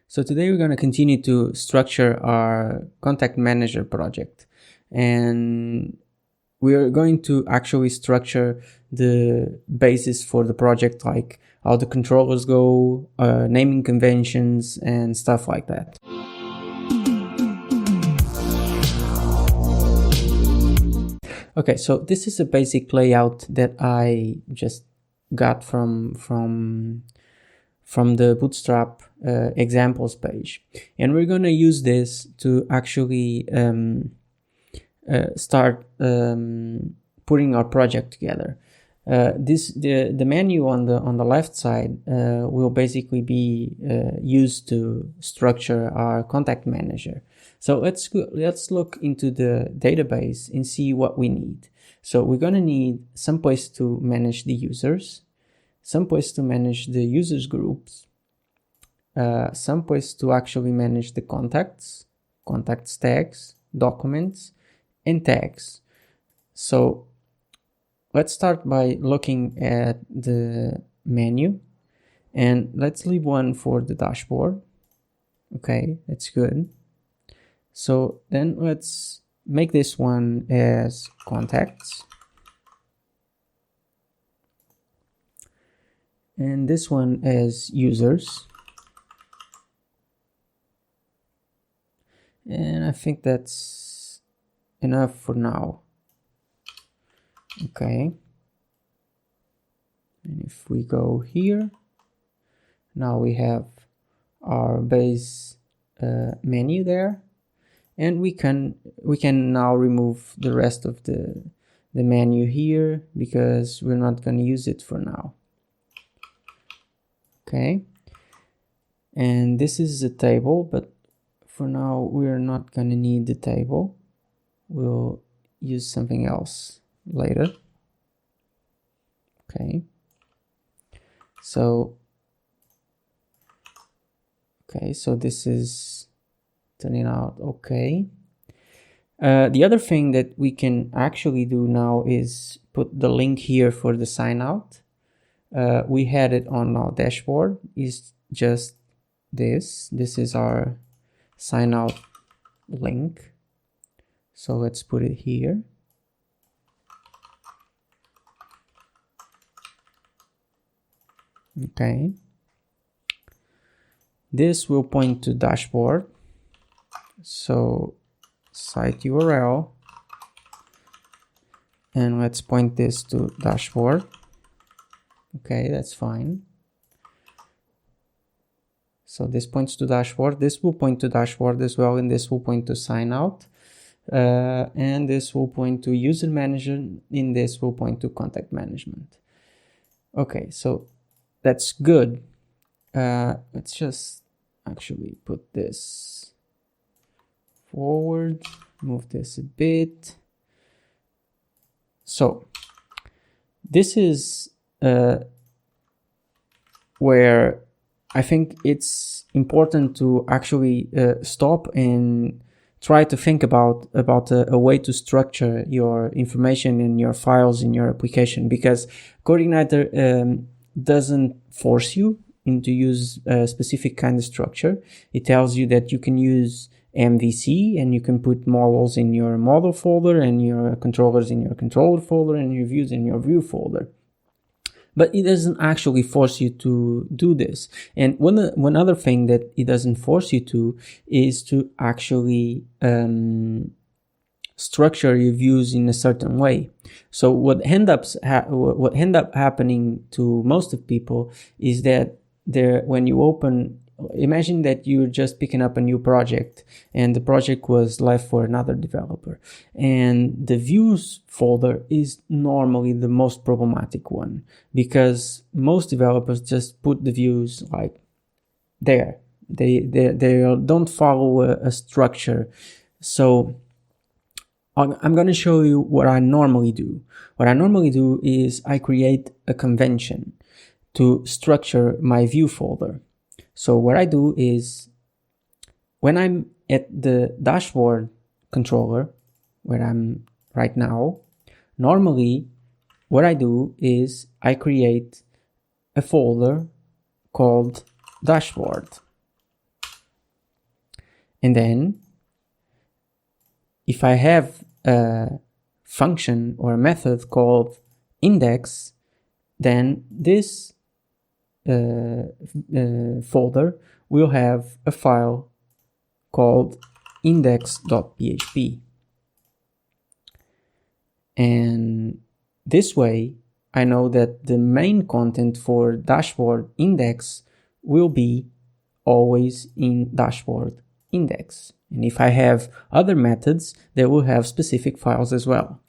So today we're going to continue to structure our contact manager project, and we're going to actually structure the basis for the project, like how the controllers go, naming conventions and stuff like that. Okay, so this is a basic layout that I just got from the Bootstrap examples page, and we're going to use this to actually start putting our project together. The menu on the left side will basically be used to structure our contact manager. So let's look into the database and see what we need. So we're going to need some place to manage the users, some place to manage the users groups, some place to actually manage the contacts tags, documents, and tags. So let's start by looking at the menu, and let's leave one for the dashboard. Okay, that's good. So then let's make this one as contacts, and this one as users. And I think that's enough for now. Okay. And if we go here, now we have our base menu there, and we can now remove the rest of the menu here because we're not going to use it for now. Okay. And this is a table, but for now we're not going to need the table. We'll use something else later. Okay. So this is turning out okay. The other thing that we can actually do now is put the link here for the sign out. We had it on our dashboard. Is just this is our sign out link. So let's put it here. Okay. This will point to dashboard. So site URL, and let's point this to dashboard. Okay, that's fine. So this points to dashboard. This will point to dashboard as well, and this will point to sign out. And this will point to user manager, and this will point to contact management. Okay, so that's good. Let's just actually put this forward, move this a bit. So this is where I think it's important to actually stop and try to think about a way to structure your information in your files in your application, because Codeigniter doesn't force you into use a specific kind of structure. It tells you that you can use MVC, and you can put models in your model folder, and your controllers in your controller folder, and your views in your view folder. But it doesn't actually force you to do this. And one other thing that it doesn't force you to is to actually structure your views in a certain way. So what end up happening to most of people is that when you open, imagine that you're just picking up a new project and the project was left for another developer, and the views folder is normally the most problematic one, because most developers just put the views like there. They don't follow a structure. So I'm going to show you what I normally do. What I normally do is I create a convention to structure my view folder. So what I do is, when I'm at the dashboard controller, where I'm right now, normally what I do is I create a folder called dashboard. And then if I have a function or a method called index, then this folder will have a file called index.php. And this way, I know that the main content for dashboard index will be always in dashboard index. And if I have other methods, they will have specific files as well.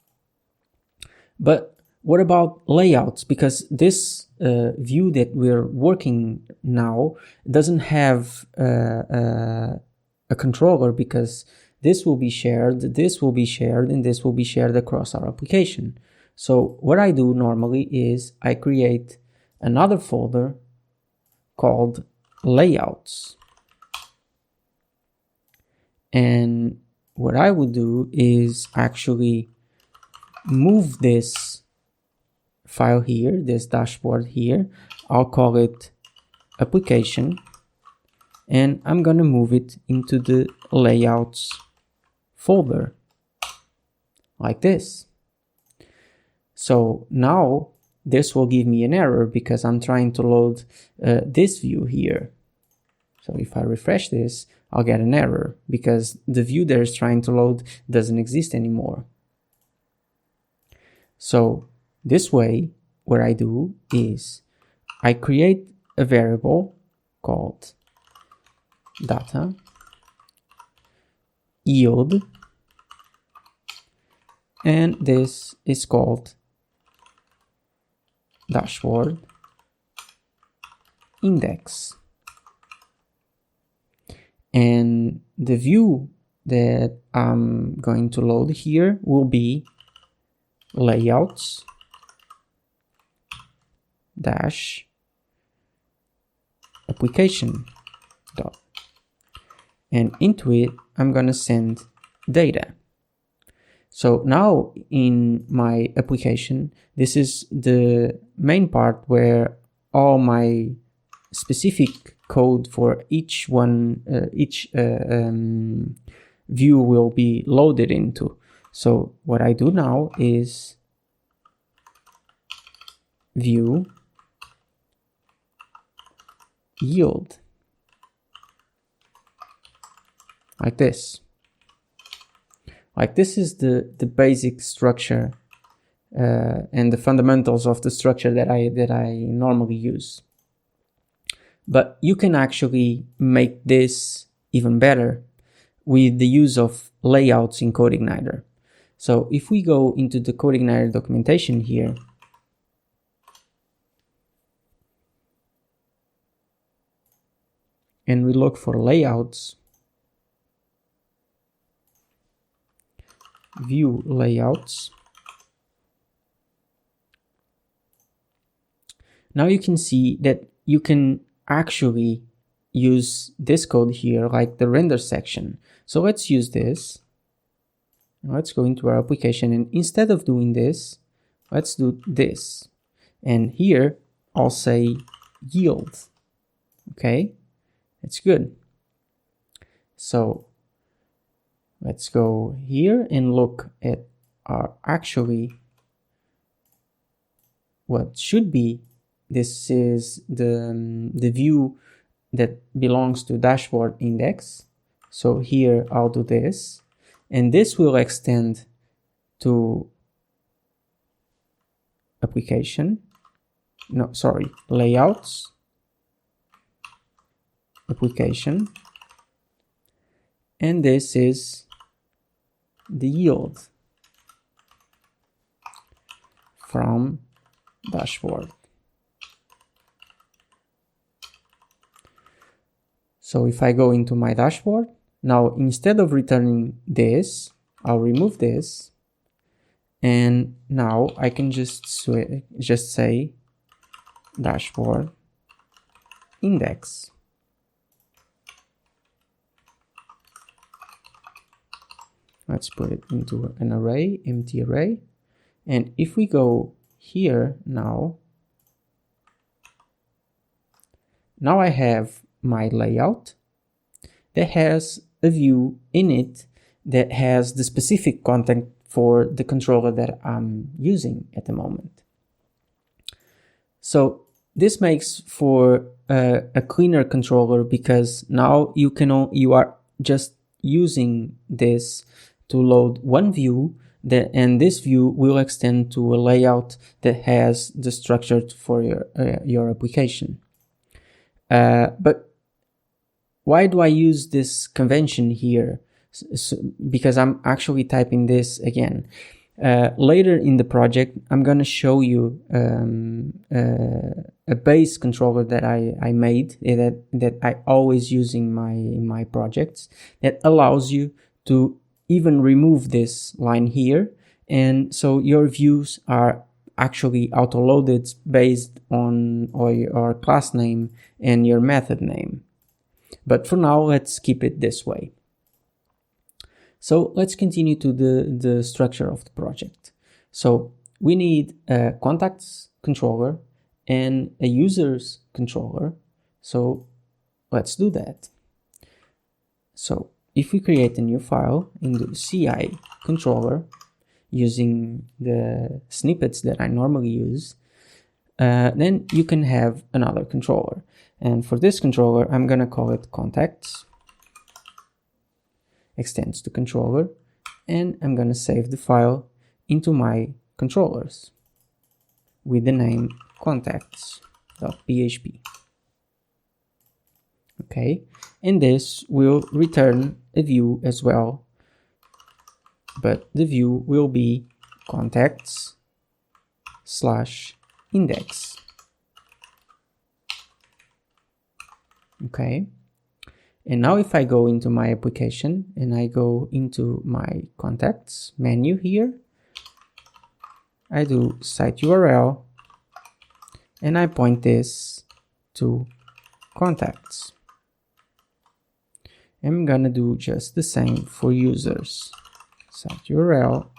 But what about layouts? Because this view that we're working now doesn't have a controller, because this will be shared, and this will be shared across our application. So what I do normally is I create another folder called layouts. And what I would do is actually move this file here, this dashboard here. I'll call it application, and I'm gonna move it into the layouts folder like this. So now this will give me an error because I'm trying to load this view here. So if I refresh this, I'll get an error because the view that is trying to load doesn't exist anymore. So this way, what I do is I create a variable called data yield, and this is called dashboard index. And the view that I'm going to load here will be layouts dash application dot, and into it I'm gonna send data. So now in my application, this is the main part where all my specific code for each one, view will be loaded into. So what I do now is view yield like this. Like this is the basic structure and the fundamentals of the structure that I normally use. But you can actually make this even better with the use of layouts in Codeigniter. So if we go into the Codeigniter documentation here, and we look for layouts, view layouts, now you can see that you can actually use this code here, like the render section. So let's use this. Let's go into our application, and instead of doing this, let's do this. And here I'll say yield. Okay, that's good. So let's go here and look at our actually what should be. This is the view that belongs to dashboard index. So here I'll do this, and this will extend to application. No, sorry, layouts, application, and this is the yield from dashboard. So if I go into my dashboard, now instead of returning this, I'll remove this, and now I can just say dashboard index. Let's put it into an array, empty array. And if we go here now I have my layout that has a view in it that has the specific content for the controller that I'm using at the moment. So this makes for a cleaner controller, because now you are just using this to load one view, and this view will extend to a layout that has the structure for your application. But why do I use this convention here? Because I'm actually typing this again. Later in the project, I'm going to show you a base controller that I made, that I always use in my projects, that allows you to even remove this line here, and so your views are actually auto-loaded based on your class name and your method name. But for now, let's keep it this way. So let's continue to the structure of the project. So we need a contacts controller and a users controller. So let's do that. So if we create a new file in the CI controller using the snippets that I normally use, then you can have another controller. And for this controller, I'm going to call it contacts, extends to controller, and I'm going to save the file into my controllers with the name contacts.php. Okay, and this will return a view as well, but the view will be contacts/index. Okay, and now if I go into my application and I go into my contacts menu here, I do site URL and I point this to contacts. I'm gonna do just the same for users. Site URL,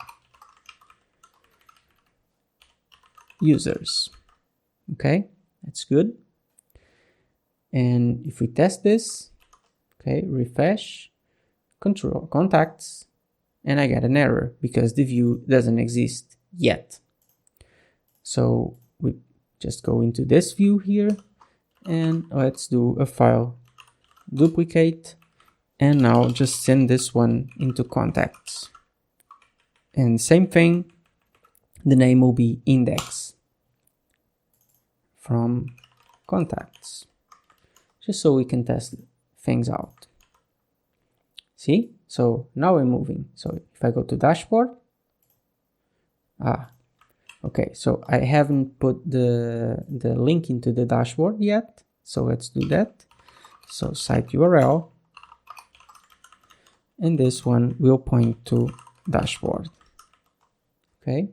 users. Okay, that's good. And if we test this, okay, refresh, control contacts, and I get an error because the view doesn't exist yet. So we just go into this view here and let's do a file duplicate, and now just send this one into contacts. And same thing, the name will be index from contacts, just so we can test things out. See? So now we're moving. So if I go to dashboard, okay, so I haven't put the link into the dashboard yet. So let's do that. So site URL, and this one will point to dashboard. Okay,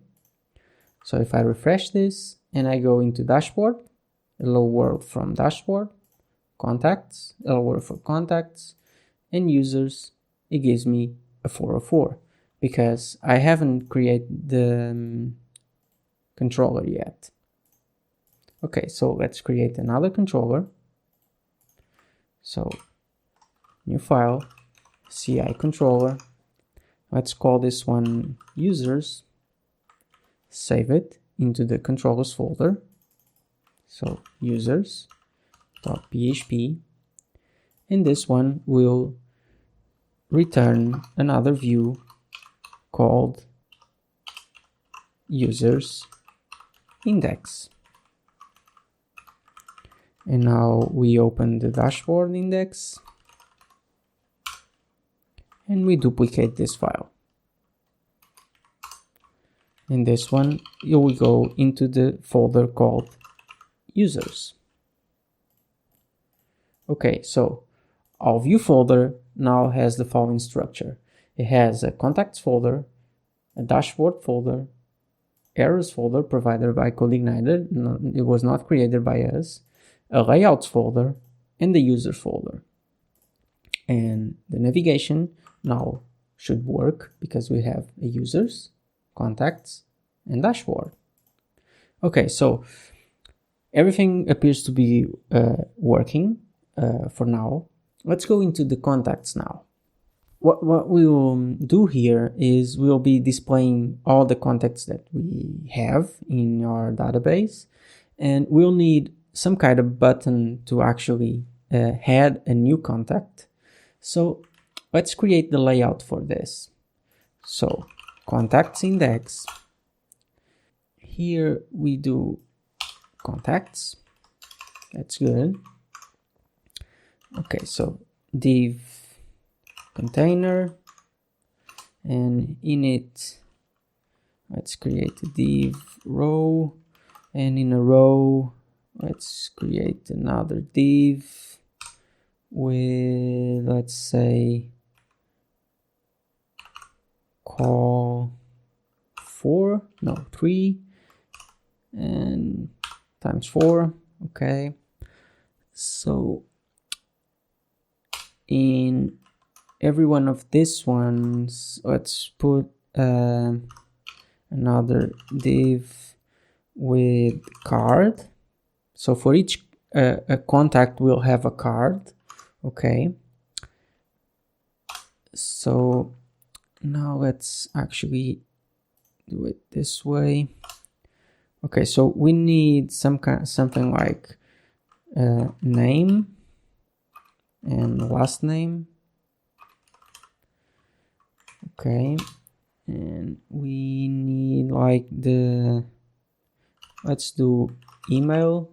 so if I refresh this and I go into dashboard, hello world from dashboard, contacts, hello world for contacts, and users, it gives me a 404 because I haven't created the controller yet. Okay, so let's create another controller. So new file, CI controller. Let's call this one users. Save it into the controllers folder. So users.php, and this one will return another view called users index. And now we open the dashboard index and we duplicate this file. In this one, you will go into the folder called users. Okay, so our view folder now has the following structure. It has a contacts folder, a dashboard folder, errors folder provided by Codeigniter, it was not created by us, a layouts folder, and the users folder. And the navigation now should work because we have a users, contacts, and dashboard. Okay, so everything appears to be working for now. Let's go into the contacts now. what we will do here is we'll be displaying all the contacts that we have in our database, and we'll need some kind of button to actually add a new contact. So let's create the layout for this. So contacts index. Here we do contacts. That's good. Okay, so div container, and in it let's create a div row, and in a row let's create another div with, let's say, call 3 and times 4. Okay, so in every one of these ones, let's put another div with card. So for each a contact will have a card. Okay, so now let's actually do it this way. Okay, so we need something like name and last name. Okay, and we need like let's do email,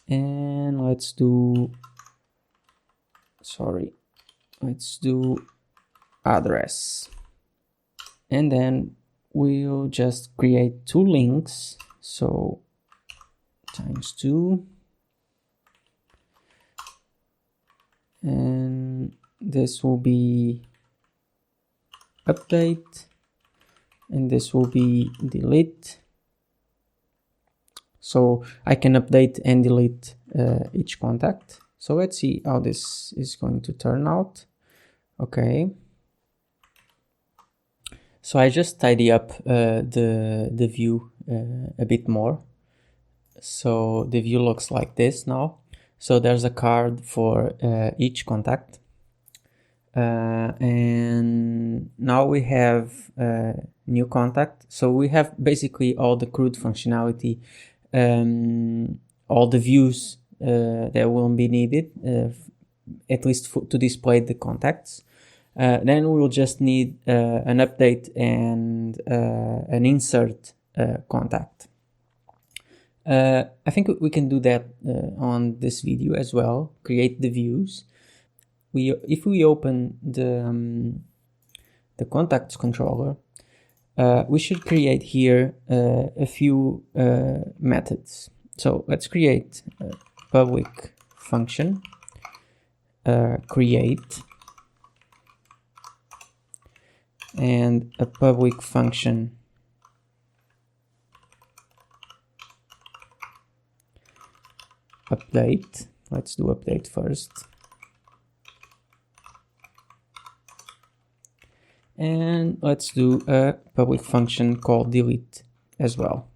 and let's do address, and then we'll just create 2 links, so times 2, and this will be update, and this will be delete. So I can update and delete each contact. So let's see how this is going to turn out. Okay, so I just tidy up the view a bit more. So the view looks like this now. So there's a card for each contact, and now we have new contact. So we have basically all the CRUD functionality, all the views that will be needed, at least to display the contacts. Then we will just need an update and an insert contact. I think we can do that on this video as well, create the views. If we open the contacts controller, we should create here a few methods. So let's create a public function, create, and a public function update. Let's do update first. And let's do a public function called delete as well.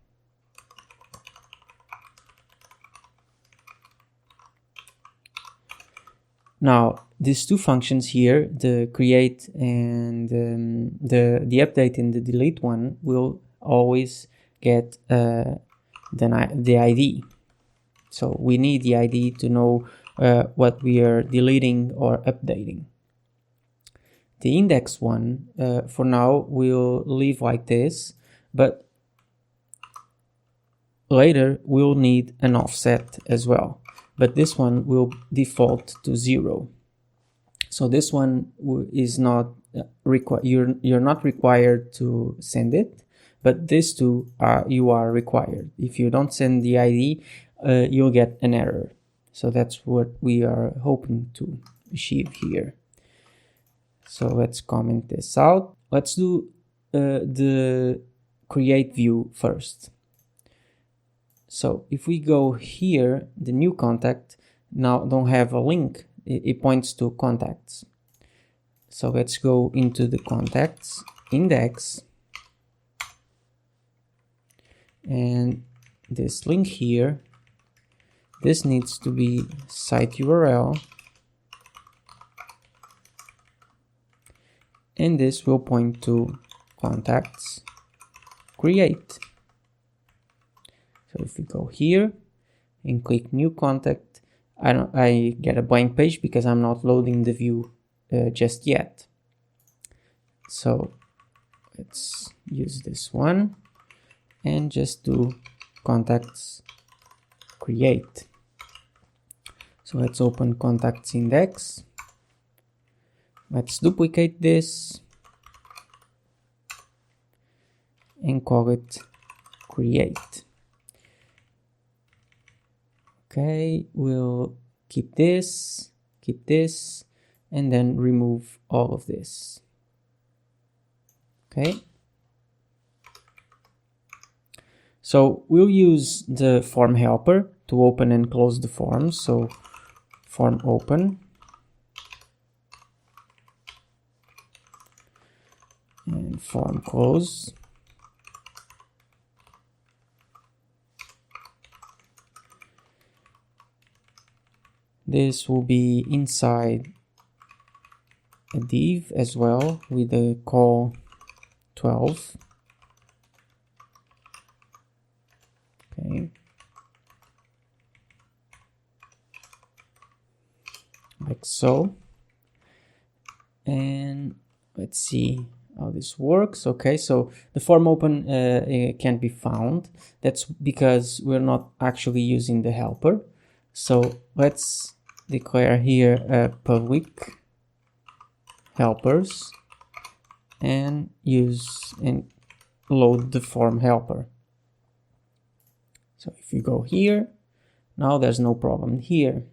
Now, these 2 functions here, the create and the update and the delete one, will always get the ID. So we need the ID to know what we are deleting or updating. The index one, for now, we'll leave like this, but later we'll need an offset as well. But this one will default to 0. So this one is not you're not required to send it, but these 2 you are required. If you don't send the ID, you'll get an error. So that's what we are hoping to achieve here. So let's comment this out. Let's do the create view first. So if we go here, the new contact now don't have a link. It points to contacts. So let's go into the contacts index, and this link here This needs to be site URL, and this will point to contacts create. So if we go here and click new contact, I get a blank page because I'm not loading the view just yet. So let's use this one and just do contacts create. So let's open contacts index. Let's duplicate this and call it create. Okay, we'll keep this, and then remove all of this. Okay. So we'll use the form helper to open and close the form. So form open and form close. This will be inside a div as well with the call 12. Okay. Like so. And let's see how this works. Okay, so the form open can't be found. That's because we're not actually using the helper. So let's declare here a public helpers and use and load the form helper. So if you go here, now there's no problem here.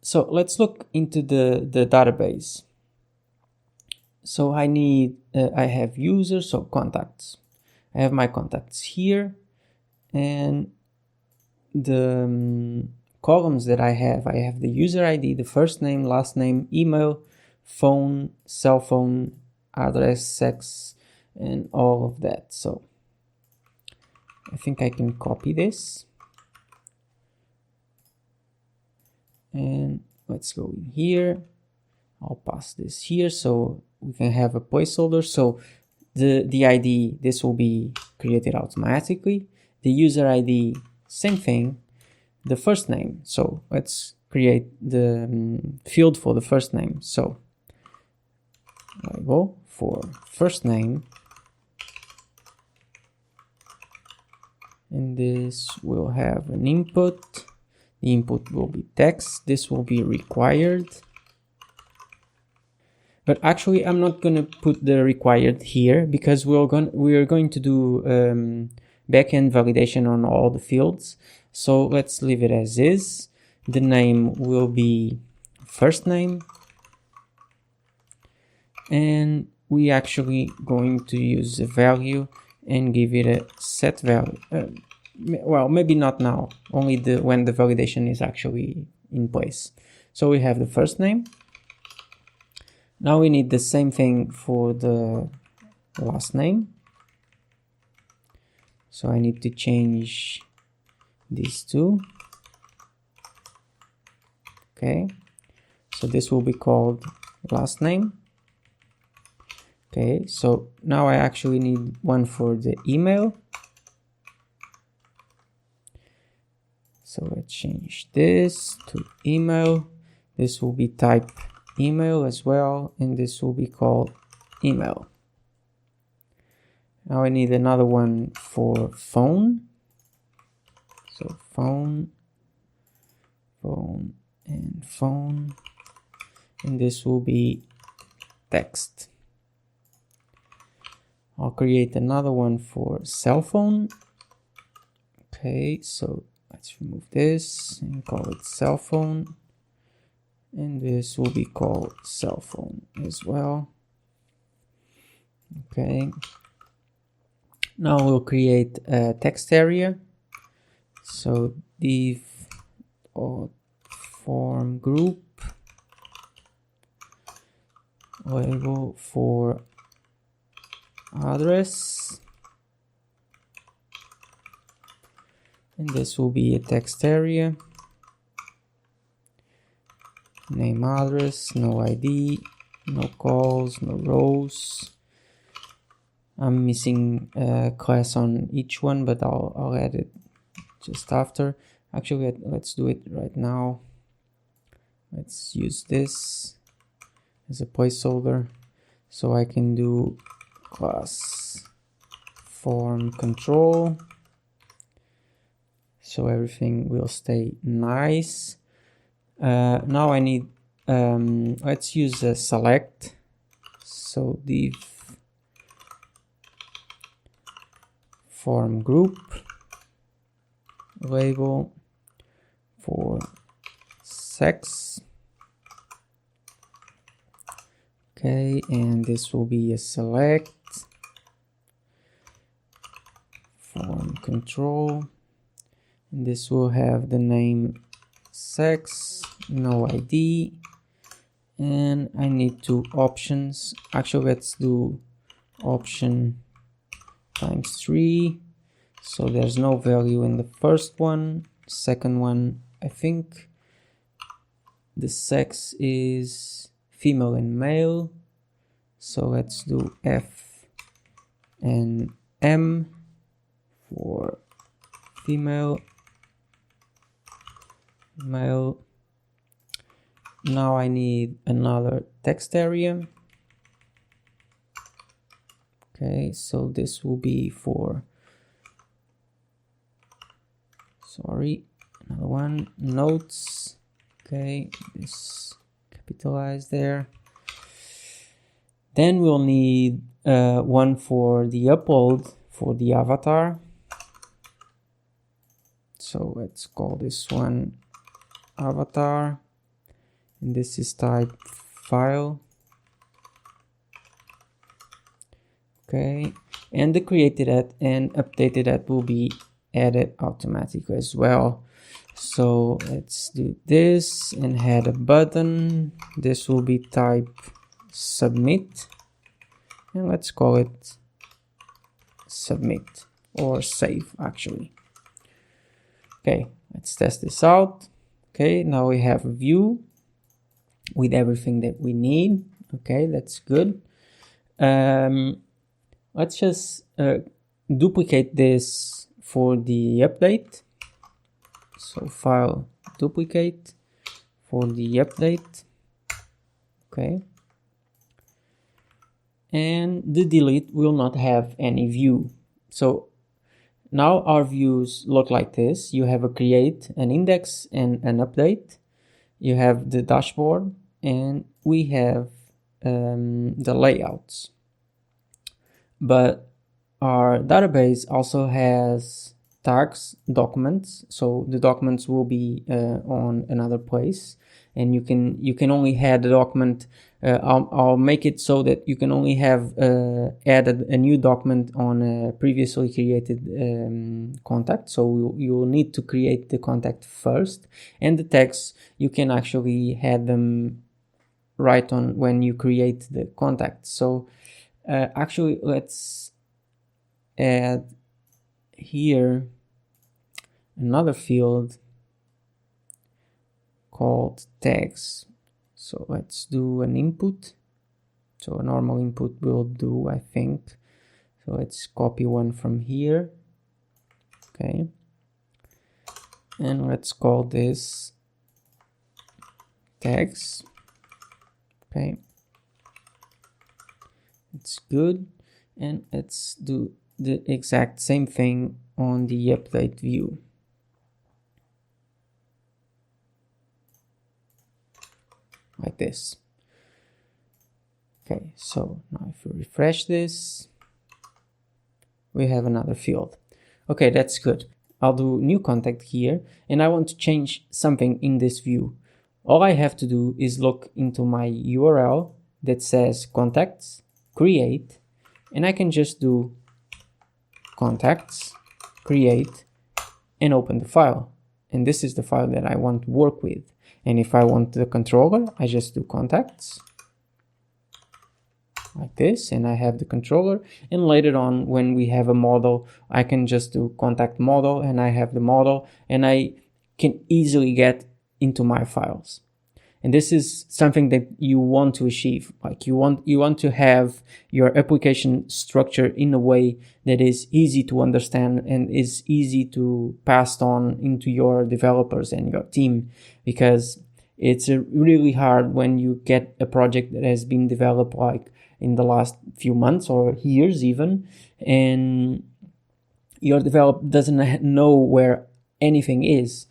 So let's look into the database. So I have users, so contacts. I have my contacts here, and the columns that I have the user ID, the first name, last name, email, phone, cell phone, address, sex, and all of that. So I think I can copy this. And let's go in here. I'll pass this here so we can have a placeholder. So the ID, this will be created automatically. The user ID, same thing. The first name, so let's create the field for the first name. So I go for first name, and this will have an input. The input will be text. This will be required, but actually I'm not gonna put the required here because we are going to do backend validation on all the fields. So let's leave it as is. The name will be first name, and we actually going to use a value and give it a set value. Well, maybe not now, only when the validation is actually in place. So we have the first name. Now we need the same thing for the last name. So I need to change these two. Okay, so this will be called last name. Okay, so now I actually need one for the email. So let's change this to email. This will be type email as well, and this will be called email. Now I need another one for phone. So phone, and phone, and this will be text. I'll create another one for cell phone. Okay, so let's remove this and call it cell phone, and this will be called cell phone as well. Okay, now we'll create a text area. So div or form group label for address, and this will be a text area, name, address, no ID, no calls, no rows. I'm missing a class on each one, but I'll add it just after. Actually, let's do it right now. Let's use this as a placeholder, so I can do class form control, so everything will stay nice. Now I need, let's use a select, so div form group label for sex. Okay, and this will be a select form control, and this will have the name sex, no ID, and I need two options. Actually, let's do option times 3, so there's no value in the first one. Second one, I think the sex is female and male, so let's do F and M for female, male. Now I need another text area. Okay, so this will be for, sorry, another one, notes. Okay, this capitalized there. Then we'll need one for the upload for the avatar. So let's call this one avatar, and this is type file. Okay, and the created at and updated at will be added automatically as well. So let's do this and add a button. This will be type submit, and let's call it submit or save actually. Okay, let's test this out. Okay, now we have a view with everything that we need. Okay, that's good. Let's just duplicate this for the update. So file duplicate for the update. Okay. And the delete will not have any view. So now our views look like this. You have a create, an index, and an update. You have the dashboard, and we have the layouts. But our database also has tags, documents, so the documents will be on another place, and you can only add the document. I'll make it so that you can only have added a new document on a previously created contact. So you'll need to create the contact first, and the tags you can actually add them right on when you create the contact. So actually, let's add here another field called tags. So let's do an input. So a normal input will do, I think. So let's copy one from here. Okay. And let's call this tags. Okay. It's good. And let's do the exact same thing on the update view. Like this. Okay, so now if we refresh this, we have another field. Okay, that's good. I'll do new contact here, and I want to change something in this view. All I have to do is look into my URL that says contacts, create, and I can just do contacts, create, and open the file. And this is the file that I want to work with. And if I want the controller, I just do contacts, like this, and I have the controller, and later on when we have a model, I can just do contact model, and I have the model, and I can easily get into my files. And this is something that you want to achieve. Like you want to have your application structure in a way that is easy to understand and is easy to pass on into your developers and your team, because it's really hard when you get a project that has been developed like in the last few months or years even, and your developer doesn't know where anything is.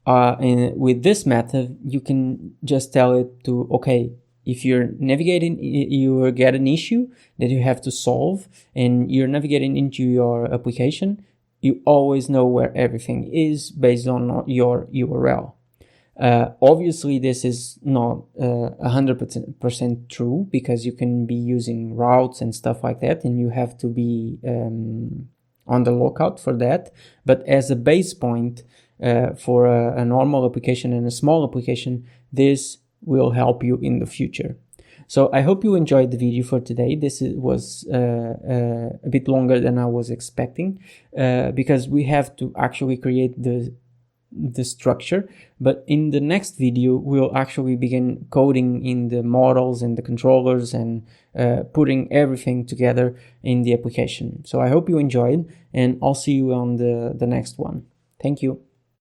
And with this method, you can just tell it to, okay, if you're navigating, you get an issue that you have to solve, and you're navigating into your application, you always know where everything is based on your URL. Obviously, this is not 100% true, because you can be using routes and stuff like that, and you have to be on the lookout for that. But as a base point, for a normal application and a small application, this will help you in the future. So I hope you enjoyed the video for today. This was a bit longer than I was expecting, because we have to actually create the structure. But in the next video, we'll actually begin coding in the models and the controllers and putting everything together in the application. So I hope you enjoyed, and I'll see you on the next one. Thank you.